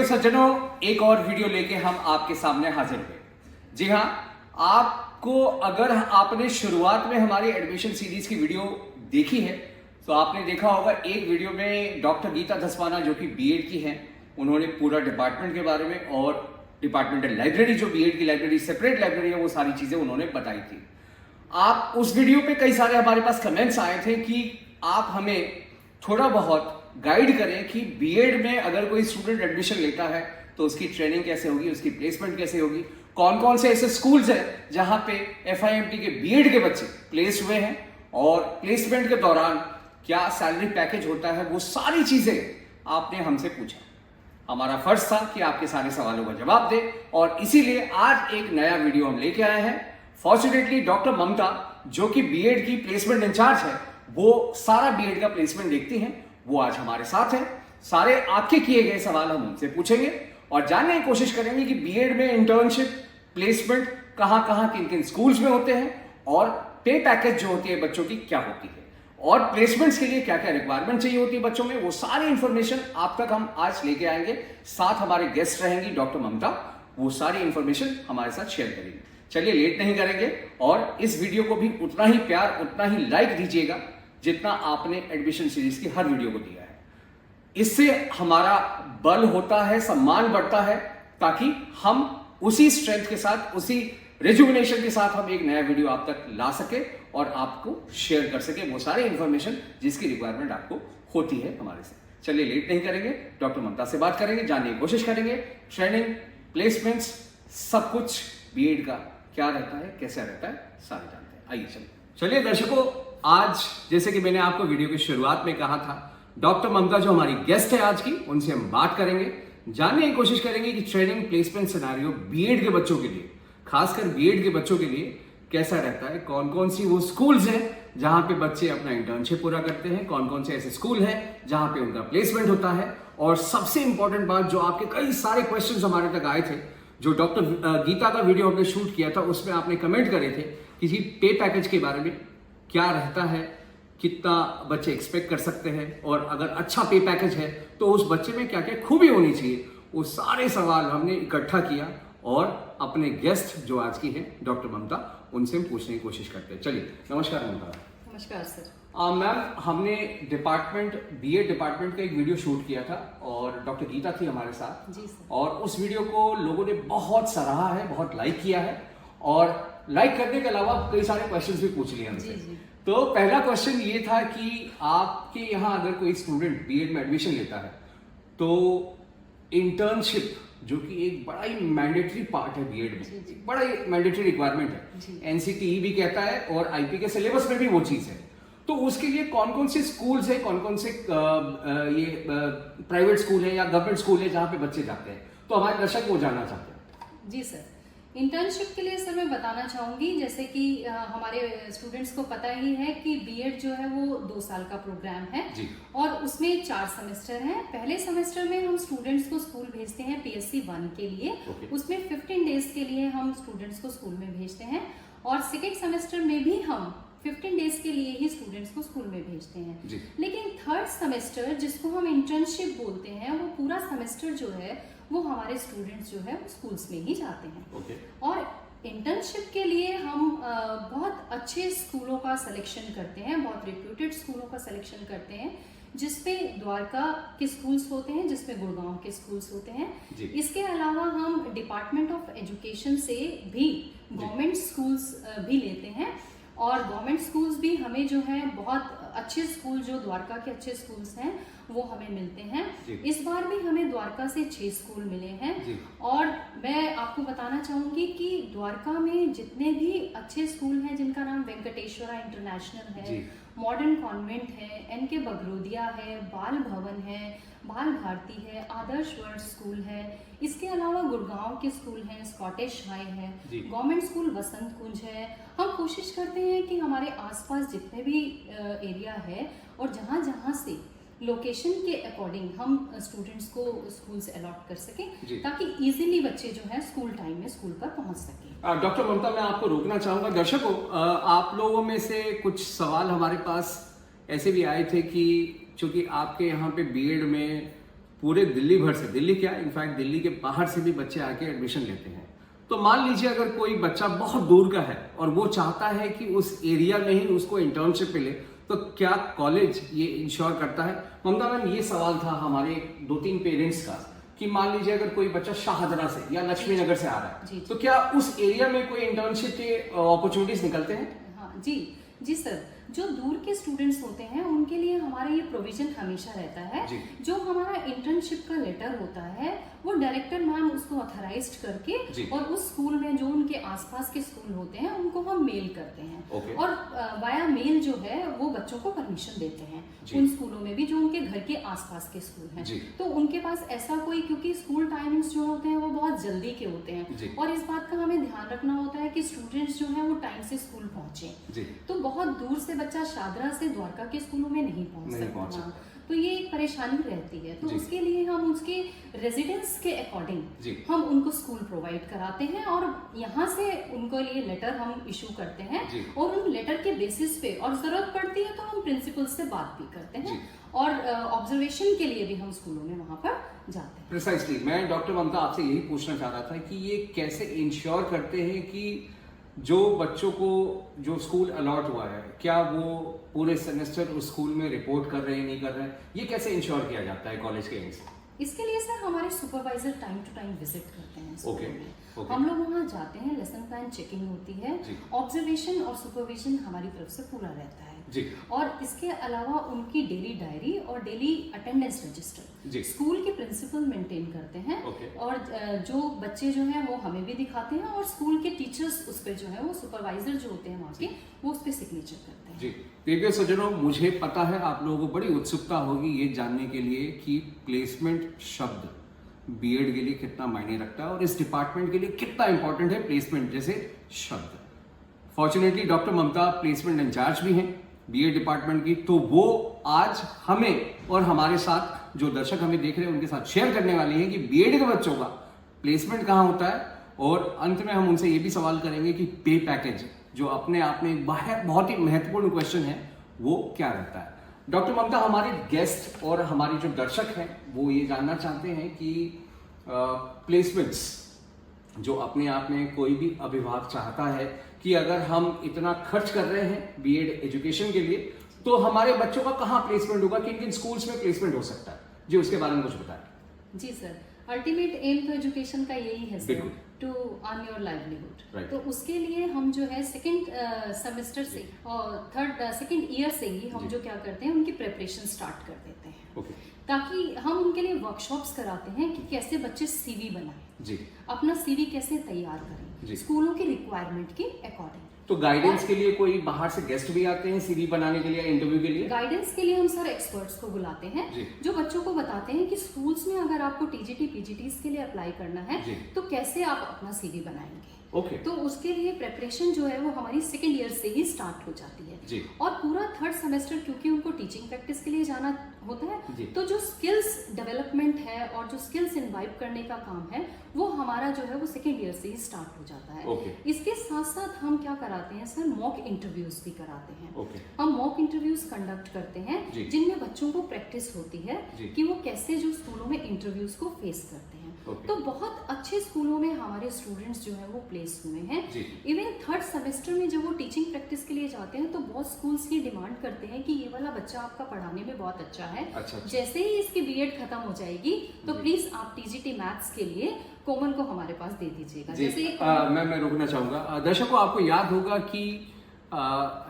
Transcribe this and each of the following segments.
सज्जनों, एक और वीडियो लेके हम आपके सामने हाजिर हुए। जी हाँ, आपको अगर आपने शुरुआत में हमारी एडमिशन सीरीज की वीडियो देखी है तो आपने देखा होगा एक वीडियो में डॉक्टर गीता धस्माना जो कि बीएड की हैं, उन्होंने पूरा डिपार्टमेंट के बारे में और डिपार्टमेंटल लाइब्रेरी जो बीएड की लाइब्रेरी सेपरेट लाइब्रेरी है वो सारी चीजें उन्होंने बताई थी। आप उस वीडियो पे कई सारे हमारे पास कमेंट्स आए थे कि आप हमें थोड़ा बहुत गाइड करें कि बीएड में अगर कोई स्टूडेंट एडमिशन लेता है तो उसकी ट्रेनिंग कैसे होगी, उसकी प्लेसमेंट कैसे होगी, कौन कौन से ऐसे स्कूल्स हैं जहां पे एफआईएमटी के बीएड के बच्चे प्लेस हुए हैं और प्लेसमेंट के दौरान क्या सैलरी पैकेज होता है, वो सारी चीजें आपने हमसे पूछा। हमारा फर्ज था कि आपके सारे सवालों का जवाब दें और इसीलिए आज एक नया वीडियो हम लेके आए हैं। फॉर्चुनेटली डॉक्टर ममता जो कि बीएड की प्लेसमेंट इंचार्ज है, वो सारा बीएड का प्लेसमेंट देखती हैं, वो आज हमारे साथ है। सारे आपके किए गए सवाल हम उनसे पूछेंगे और जानने की कोशिश करेंगे कि बीएड में इंटर्नशिप प्लेसमेंट कहां कहां किन किन स्कूल्स में होते हैं और पे पैकेज जो होती है बच्चों की क्या होती है और प्लेसमेंट्स के लिए क्या क्या रिक्वायरमेंट चाहिए होती है बच्चों में, वो सारी इंफॉर्मेशन आप तक हम आज लेके आएंगे। साथ हमारे गेस्ट रहेंगी डॉक्टर ममता, वो सारी इंफॉर्मेशन हमारे साथ शेयर करेंगे। चलिए लेट नहीं करेंगे और इस वीडियो को भी उतना ही प्यार उतना ही लाइक दीजिएगा जितना आपने एडमिशन सीरीज की हर वीडियो को दिया है। इससे हमारा बल होता है, सम्मान बढ़ता है, ताकि हम उसी स्ट्रेंथ के साथ, उसी रिजुविनेशन के साथ हम एक नया वीडियो आप तक ला सके और आपको शेयर कर सके वो सारी इंफॉर्मेशन जिसकी रिक्वायरमेंट आपको होती है हमारे से। चलिए लेट नहीं करेंगे, डॉक्टर ममता से बात करेंगे, जानने की कोशिश करेंगे ट्रेनिंग, प्लेसमेंट्स, सब कुछ बीएड का क्या रहता है, कैसे रहता है, सारे जानते हैं। आइए चलिए दर्शकों, आज जैसे कि मैंने आपको वीडियो की शुरुआत में कहा था, डॉक्टर ममता जो हमारी गेस्ट है आज की, उनसे हम बात करेंगे, जानने की कोशिश करेंगे कि ट्रेनिंग प्लेसमेंट सिनेरियो बीएड के बच्चों के लिए, खासकर बीएड के बच्चों के लिए कैसा रहता है, कौन कौन सी वो स्कूल्स हैं जहां पे बच्चे अपना इंटर्नशिप पूरा करते हैं, कौन कौन से ऐसे स्कूल हैं जहां पे उनका प्लेसमेंट होता है, और सबसे इंपॉर्टेंट बात जो आपके कई सारे क्वेश्चंस हमारे तक आए थे, जो डॉक्टर गीता का वीडियो हमने शूट किया था उसमें आपने कमेंट करे थे किसी पे पैकेज के बारे में, क्या रहता है, कितना बच्चे एक्सपेक्ट कर सकते हैं और अगर अच्छा पे पैकेज है तो उस बच्चे में क्या क्या खूबी होनी चाहिए, वो सारे सवाल हमने इकट्ठा किया और अपने गेस्ट जो आज की हैं डॉक्टर ममता, उनसे हम पूछने की कोशिश करते हैं। चलिए, नमस्कार ममता। नमस्कार सर। मैम, हमने बीएड डिपार्टमेंट का एक वीडियो शूट किया था और डॉक्टर गीता थी हमारे साथ। जी सर। और उस वीडियो को लोगों ने बहुत सराहा है, बहुत लाइक किया है और लाइक करने के अलावा कई सारे क्वेश्चंस भी पूछ लिए हमसे। तो पहला क्वेश्चन ये था कि आपके यहाँ अगर कोई स्टूडेंट बीएड में एडमिशन लेता है तो इंटर्नशिप, जो कि एक बड़ा ही मैंडेटरी पार्ट है बीएड में, बड़ा ही मैंडेटरी रिक्वायरमेंट है, एनसीटीई भी कहता है और आईपी के सिलेबस में भी वो चीज है, तो उसके लिए कौन कौन से स्कूल्स है, कौन कौन से ये प्राइवेट स्कूल है या गवर्नमेंट स्कूल है जहाँ पे बच्चे जाते हैं, तो हमारे दर्शक वो जानना चाहते हैं। जी सर, इंटर्नशिप के लिए सर मैं बताना चाहूँगी, जैसे कि हमारे स्टूडेंट्स को पता ही है कि बीएड जो है वो 2 साल का प्रोग्राम है और उसमें 4 सेमेस्टर हैं। पहले सेमेस्टर में हम स्टूडेंट्स को स्कूल भेजते हैं पीएससी 1 के लिए, उसमें 15 डेज के लिए हम स्टूडेंट्स को स्कूल में भेजते हैं और सेकेंड सेमेस्टर में भी हम 15 डेज के लिए ही स्टूडेंट्स को स्कूल में भेजते हैं। लेकिन थर्ड सेमेस्टर, जिसको हम इंटर्नशिप बोलते हैं, वो पूरा सेमेस्टर जो है वो हमारे स्टूडेंट्स जो है वो स्कूल्स में ही जाते हैं। और इंटर्नशिप के लिए हम बहुत अच्छे स्कूलों का सिलेक्शन करते हैं, बहुत रिप्यूटेड स्कूलों का सिलेक्शन करते हैं, जिसपे द्वारका के स्कूल्स होते हैं, जिसपे गुड़गांव के स्कूल्स होते हैं। इसके अलावा हम डिपार्टमेंट ऑफ एजुकेशन से भी गवर्नमेंट स्कूल्स भी लेते हैं और गवर्नमेंट स्कूल्स भी हमें जो है बहुत अच्छे स्कूल, जो द्वारका के अच्छे स्कूल्स हैं वो हमें मिलते हैं। इस बार भी हमें द्वारका से 6 स्कूल मिले हैं और मैं आपको बताना चाहूंगी कि द्वारका में जितने भी अच्छे स्कूल हैं, जिनका नाम वेंकटेश्वरा इंटरनेशनल है, मॉडर्न कॉन्वेंट है, एनके बगरोदिया है, बाल भवन है, बाल भारती है, आदर्श वर्ल्ड स्कूल है, इसके अलावा गुड़गांव के स्कूल हैं, स्कॉटिश हाई है, गवर्नमेंट स्कूल वसंत कुंज है। हम कोशिश करते हैं कि हमारे आसपास जितने भी एरिया है और जहाँ जहाँ से लोकेशन के अकॉर्डिंग हम स्टूडेंट्स को स्कूल से अलॉट कर सकें, ताकि इजीली बच्चे जो है स्कूल टाइम में स्कूल पर पहुंच सकें। डॉक्टर ममता, मैं आपको रोकना चाहूंगा। दर्शकों, आप लोगों में से कुछ सवाल हमारे पास ऐसे भी आए थे कि चूंकि आपके यहाँ पे बीएड में पूरे दिल्ली भर से, दिल्ली क्या इनफैक्ट दिल्ली के बाहर से भी बच्चे आके एडमिशन लेते हैं। तो मान लीजिए अगर कोई बच्चा बहुत दूर का है और वो चाहता है कि उस एरिया में ही उसको इंटर्नशिप मिले, तो क्या कॉलेज ये इंश्योर करता है? ममता मैम, ये सवाल था हमारे 2-3 पेरेंट्स का कि मान लीजिए अगर कोई बच्चा शाहजरा से या लक्ष्मी नगर से आ रहा है, तो क्या उस एरिया में कोई इंटर्नशिप के अपॉर्चुनिटीज निकलते हैं? हाँ जी सर, जो दूर के स्टूडेंट्स होते हैं उनके लिए हमारा ये प्रोविजन हमेशा रहता है। जो हमारा इंटर्नशिप का लेटर होता है वो डायरेक्टर मैम उसको ऑथराइज्ड करके और उस स्कूल में जो उनके आसपास के स्कूल होते हैं उनको हम मेल करते हैं और वाया मेल जो है वो बच्चों को परमिशन देते हैं उन स्कूलों में भी जो उनके घर के आसपास के स्कूल हैं। तो उनके पास ऐसा कोई, क्योंकि स्कूल टाइमिंग्स जो होते हैं वो बहुत जल्दी के होते हैं और इस बात का हमें ध्यान रखना होता है कि स्टूडेंट्स जो है वो टाइम से स्कूल पहुंचे। तो बहुत दूर से बच्चा शादरा से द्वारका के स्कूलों में नहीं पहुंच सकता, तो ये एक परेशानी रहती है। तो उसके लिए हम उसके रेजिडेंस के अकॉर्डिंग हम उनको स्कूल प्रोवाइड कराते हैं और यहाँ से उनको लिए लेटर हम इशू करते हैं और उन लेटर के बेसिस पे और जरूरत पड़ती है तो हम प्रिंसिपल से बात भी करते हैं और ऑब्जर्वेशन के लिए भी हम स्कूलों में वहाँ पर जाते हैं। प्रिसाइसली, मैं डॉक्टर ममता आपसे यही पूछना चाह रहा था कि ये कैसे इंश्योर करते हैं कि जो बच्चों को जो स्कूल अलॉट हुआ है, क्या वो पूरे सेमेस्टर उस स्कूल में रिपोर्ट कर रहे हैं, नहीं कर रहे हैं, ये कैसे इंश्योर किया जाता है कॉलेज के एंड से? इसके लिए सर हमारे supervisor time to time visit करते हैं स्कूल में। हम लोग वहाँ जाते हैं, लेसन प्लान चेकिंग होती है, ऑब्जर्वेशन और सुपरविजन हमारी तरफ से पूरा रहता है और इसके अलावा उनकी डेली डायरी और डेली अटेंडेंस रजिस्टर स्कूल के प्रिंसिपल मेंटेन करते हैं और जो बच्चे जो हैं वो हमें भी दिखाते हैं और स्कूल के टीचर्स उस पर जो है वो सुपरवाइजर जो होते हैं वहाँ के वो उस पर सिग्नेचर करते हैं। जी प्रिय सज्जनों, मुझे पता है आप लोगों को बड़ी उत्सुकता होगी ये जानने के लिए कि प्लेसमेंट शब्द बीएड के लिए कितना मायने रखता है और इस डिपार्टमेंट के लिए कितना इंपॉर्टेंट है प्लेसमेंट जैसे शब्द। फॉर्चुनेटली डॉक्टर ममता प्लेसमेंट इंचार्ज भी हैं बीएड डिपार्टमेंट की, तो वो आज हमें और हमारे साथ जो दर्शक हमें देख रहे हैं उनके साथ शेयर करने वाली है कि बीएड के बच्चों का प्लेसमेंट कहाँ होता है और अंत में हम उनसे ये भी सवाल करेंगे कि पे पैकेज जो अपने आप में बहुत ही महत्वपूर्ण क्वेश्चन है वो क्या रहता है। डॉक्टर ममता, हमारे गेस्ट और हमारे जो दर्शक हैं वो ये जानना चाहते हैं कि प्लेसमेंट्स जो अपने आप में कोई भी अभिभावक चाहता है कि अगर हम इतना खर्च कर रहे हैं बीएड एजुकेशन के लिए तो हमारे बच्चों का कहाँ प्लेसमेंट होगा, किन किन स्कूल्स में प्लेसमेंट हो सकता है, जी उसके बारे में कुछ बताएं। जी सर, अल्टीमेट एम तो एजुकेशन का यही है sir, to earn your livelihood. तो उसके लिए हम जो है सेकंड सेमेस्टर से और सेकंड ईयर से ही हम जो क्या करते हैं उनकी प्रिपरेशन स्टार्ट कर देते हैं ताकि हम उनके लिए वर्कशॉप्स कराते हैं कि कैसे बच्चे सीवी बनाएं, अपना सीवी कैसे तैयार करें स्कूलों की रिक्वायरमेंट के अकॉर्डिंग। तो गाइडेंस के लिए कोई बाहर से गेस्ट भी आते हैं सीवी बनाने के लिए, इंटरव्यू के लिए? गाइडेंस के लिए हम सर एक्सपर्ट्स को बुलाते हैं जो बच्चों को बताते हैं कि स्कूल्स में अगर आपको टीजीटी पीजीटीज के लिए अप्लाई करना है तो कैसे आप अपना सीवी बनाएंगे। तो उसके लिए प्रेपरेशन जो है वो हमारी सेकेंड ईयर से ही स्टार्ट हो जाती है और पूरा थर्ड सेमेस्टर क्योंकि उनको टीचिंग प्रैक्टिस के लिए जाना होता है तो जो स्किल्स डेवलपमेंट है और जो स्किल्स इनवाइव करने का काम है वो हमारा जो है वो सेकेंड ईयर से ही स्टार्ट हो जाता है। इसके साथ साथ हम क्या कराते हैं सर, मॉक इंटरव्यूज भी कराते हैं। हम मॉक इंटरव्यूज कंडक्ट करते हैं जिनमें बच्चों को प्रैक्टिस होती है कि वो कैसे जो स्कूलों में इंटरव्यूज को फेस करते हैं। तो बहुत अच्छे स्कूलों में हमारे स्टूडेंट्स जो है वो प्लेस हुए हैं। इवन थर्ड सेमेस्टर में जब वो टीचिंग प्रैक्टिस के लिए जाते हैं तो बहुत स्कूल्स ये डिमांड करते हैं कि ये वाला बच्चा आपका पढ़ाने में बहुत अच्छा है, जैसे ही इसकी बीएड खत्म हो जाएगी तो प्लीज आप टीजीटी मैथ्स के लिए कोमल को हमारे पास दे दीजिएगा। जैसे मैं रोकना चाहूंगा दर्शकों, आपको याद होगा कि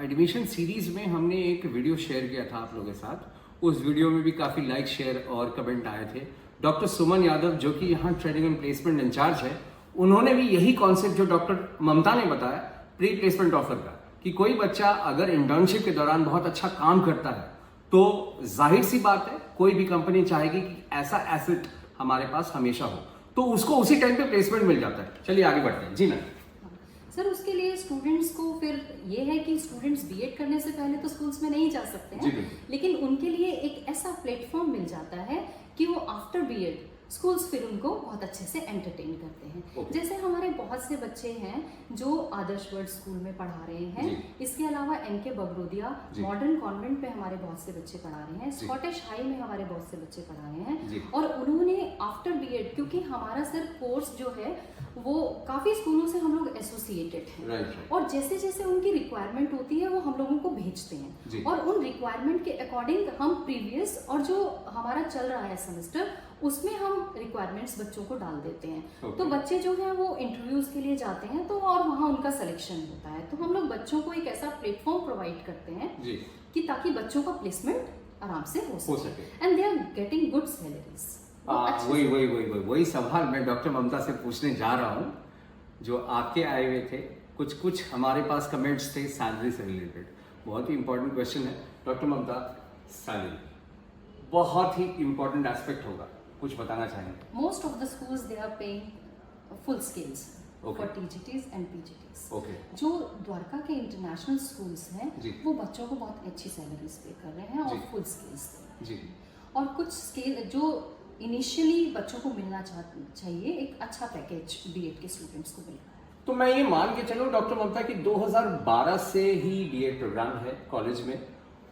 एडमिशन सीरीज में हमने एक वीडियो शेयर किया था आप लोगों के साथ। उस वीडियो में भी काफी लाइक शेयर और कमेंट आए थे। डॉक्टर सुमन यादव जो कि यहाँ ट्रेनिंग एंड प्लेसमेंट इंचार्ज है, उन्होंने भी यही कॉन्सेप्ट जो डॉक्टर ममता ने बताया प्री प्लेसमेंट ऑफर का कि कोई बच्चा अगर इंटर्नशिप के दौरान बहुत अच्छा काम करता है तो जाहिर सी बात है कोई भी कंपनी चाहेगी कि ऐसा एसेट हमारे पास हमेशा हो, तो उसको उसी टाइम पे प्लेसमेंट मिल जाता है। चलिए आगे बढ़ते हैं। जी मैम। सर उसके लिए स्टूडेंट्स को फिर ये है कि स्टूडेंट्स बीएड करने से पहले तो स्कूल्स में नहीं जा सकते हैं, लेकिन उनके लिए एक ऐसा प्लेटफॉर्म मिल जाता है कि वो आफ्टर बीएड स्कूल्स फिर उनको बहुत अच्छे से एंटरटेन करते हैं। Okay. जैसे हमारे बहुत से बच्चे हैं जो आदर्श वर्ल्ड स्कूल में पढ़ा रहे हैं, इसके अलावा एनके बगरोदिया मॉडर्न कॉन्वेंट में हमारे बहुत से बच्चे पढ़ा रहे हैं, स्कॉटिश हाई में हमारे बहुत से बच्चे पढ़ा रहे हैं, और उन्होंने आफ्टर बीएड, क्योंकि हमारा सर कोर्स जो है वो काफ़ी स्कूलों से हम लोग एसोसिएटेड हैं, और जैसे जैसे उनकी रिक्वायरमेंट होती है वो हम लोगों को भेजते हैं, और उन रिक्वायरमेंट के अकॉर्डिंग हम प्रीवियस और जो हमारा चल रहा है सेमेस्टर उसमें हम रिक्वायरमेंट्स बच्चों को डाल देते हैं। तो बच्चे जो हैं वो इंटरव्यूज के लिए जाते हैं, तो और वहाँ उनका सिलेक्शन होता है। तो हम लोग बच्चों को एक ऐसा प्लेटफॉर्म प्रोवाइड करते हैं कि ताकि बच्चों का प्लेसमेंट आराम से हो सके, and they are getting good salaries. वही सवाल मैं डॉक्टर ममता से पूछने जा रहा हूँ। जो आपके आए हुए थे, कुछ हमारे पास कमेंट्स थे सैलरी से रिलेटेड। बहुत ही इंपॉर्टेंट क्वेश्चन है डॉक्टर ममता, सैलरी बहुत ही इंपॉर्टेंट एस्पेक्ट होगा, कुछ बताना चाहेंगे? Most of the schools they are paying full scales for TGTs and PGTs. जो द्वारका के इंटरनेशनल स्कूल्स हैं वो बच्चों को बहुत अच्छी सैलरीज पे कर रहे हैं और फुल स्केल्स, और कुछ स्केल जो इनिशियली बच्चों को मिलना चाहिए, एक अच्छा पैकेज बीएड के स्टूडेंट्स को मिल रहा है। तो मैं ये मान के चलूं डॉक्टर ममता कि 2012 से ही बीएड प्रोग्राम है कॉलेज में,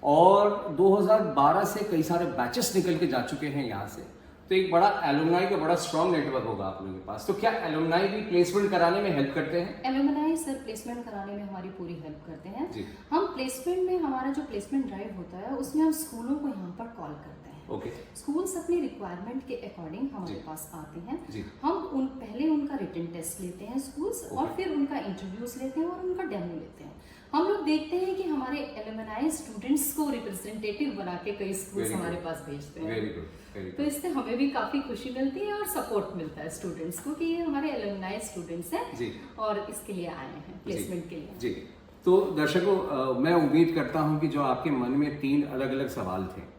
और 2012 से कई सारे बैचेस निकल के जा चुके हैं यहाँ से, तो एक बड़ा एलुमनाई का बड़ा स्ट्रॉन्ग नेटवर्क होगा आप लोगों के पास। तो क्या एलुमनाई भी प्लेसमेंट कराने में हेल्प करते हैं? एलुमनाई सर प्लेसमेंट कराने में हमारी पूरी हेल्प करते हैं। हम प्लेसमेंट में, हमारा जो प्लेसमेंट ड्राइव होता है उसमें हम स्कूलों को यहाँ पर कॉल करते हैं। स्कूल्स अपनी रिक्वायरमेंट के अकॉर्डिंग हमारे पास आते हैं, हम पहले उनका रिटन टेस्ट लेते हैं स्कूल्स, और फिर उनका इंटरव्यूज लेते हैं और उनका डेमो लेते हैं। हम लोग देखते हैं कि हमारे एलुमनाई स्टूडेंट्स को रिप्रेजेंटेटिव बना के कई स्कूल्स हमारे पास भेजते हैं। Very good. तो इससे हमें भी काफी खुशी मिलती है और सपोर्ट मिलता है स्टूडेंट्स को कि ये हमारे एलुमनाई स्टूडेंट्स हैं और इसके लिए आए हैं प्लेसमेंट के लिए। तो दर्शकों, मैं उम्मीद करता हूं कि जो आपके मन में 3 अलग अलग सवाल थे,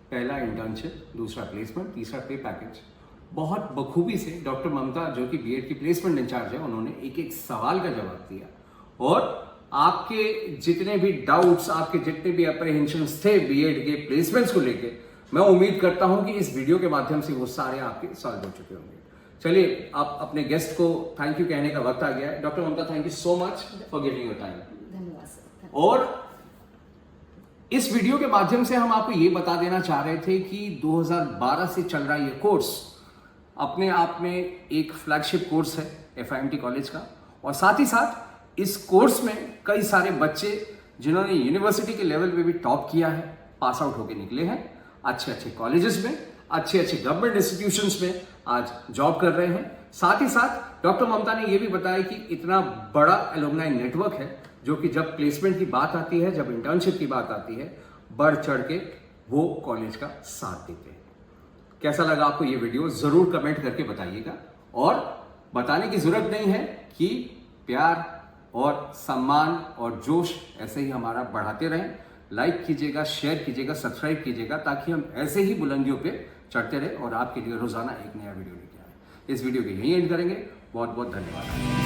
पहला इंटर्नशिप, दूसरा प्लेसमेंट, तीसरा पे पैकेज, बहुत बखूबी से डॉक्टर ममता जो कि बीएड की प्लेसमेंट इंचार्ज है उन्होंने एक एक सवाल का जवाब दिया, और आपके जितने भी डाउट्स, आपके जितने भी अप्रहेंशंस थे बीएड के प्लेसमेंट्स को लेके, मैं उम्मीद करता हूं कि इस वीडियो के माध्यम से वो सारे आपके सॉल्व हो चुके होंगे। चलिए, आप अपने गेस्ट को थैंक यू कहने का वक्त आ गया है। Doctor Mamta, thank you so much for giving your time. धन्यवाद सर। और इस वीडियो के माध्यम से हम आपको ये बता देना चाह रहे थे कि 2012 से चल रहा ये कोर्स अपने आप में एक फ्लैगशिप कोर्स है FIMT कॉलेज का, और साथ ही साथ इस कोर्स में कई सारे बच्चे जिन्होंने यूनिवर्सिटी के लेवल पे भी टॉप किया है, पास आउट होके निकले हैं, अच्छे अच्छे कॉलेजेस में, अच्छे अच्छे गवर्नमेंट इंस्टीट्यूशंस में आज जॉब कर रहे हैं। साथ ही साथ डॉक्टर ममता ने यह भी बताया कि इतना बड़ा एलुमनाई नेटवर्क है जो कि जब प्लेसमेंट की बात आती है, जब इंटर्नशिप की बात आती है, बढ़ चढ़ के वो कॉलेज का साथ देते हैं। कैसा लगा आपको ये वीडियो? जरूर कमेंट करके बताइएगा, और बताने की जरूरत नहीं है कि प्यार और सम्मान और जोश ऐसे ही हमारा बढ़ाते रहें। लाइक कीजिएगा, शेयर कीजिएगा, सब्सक्राइब कीजिएगा, ताकि हम ऐसे ही बुलंदियों पे चढ़ते रहे और आपके लिए रोजाना एक नया वीडियो लेके आए। इस वीडियो को यहीं एंड करेंगे। बहुत बहुत धन्यवाद।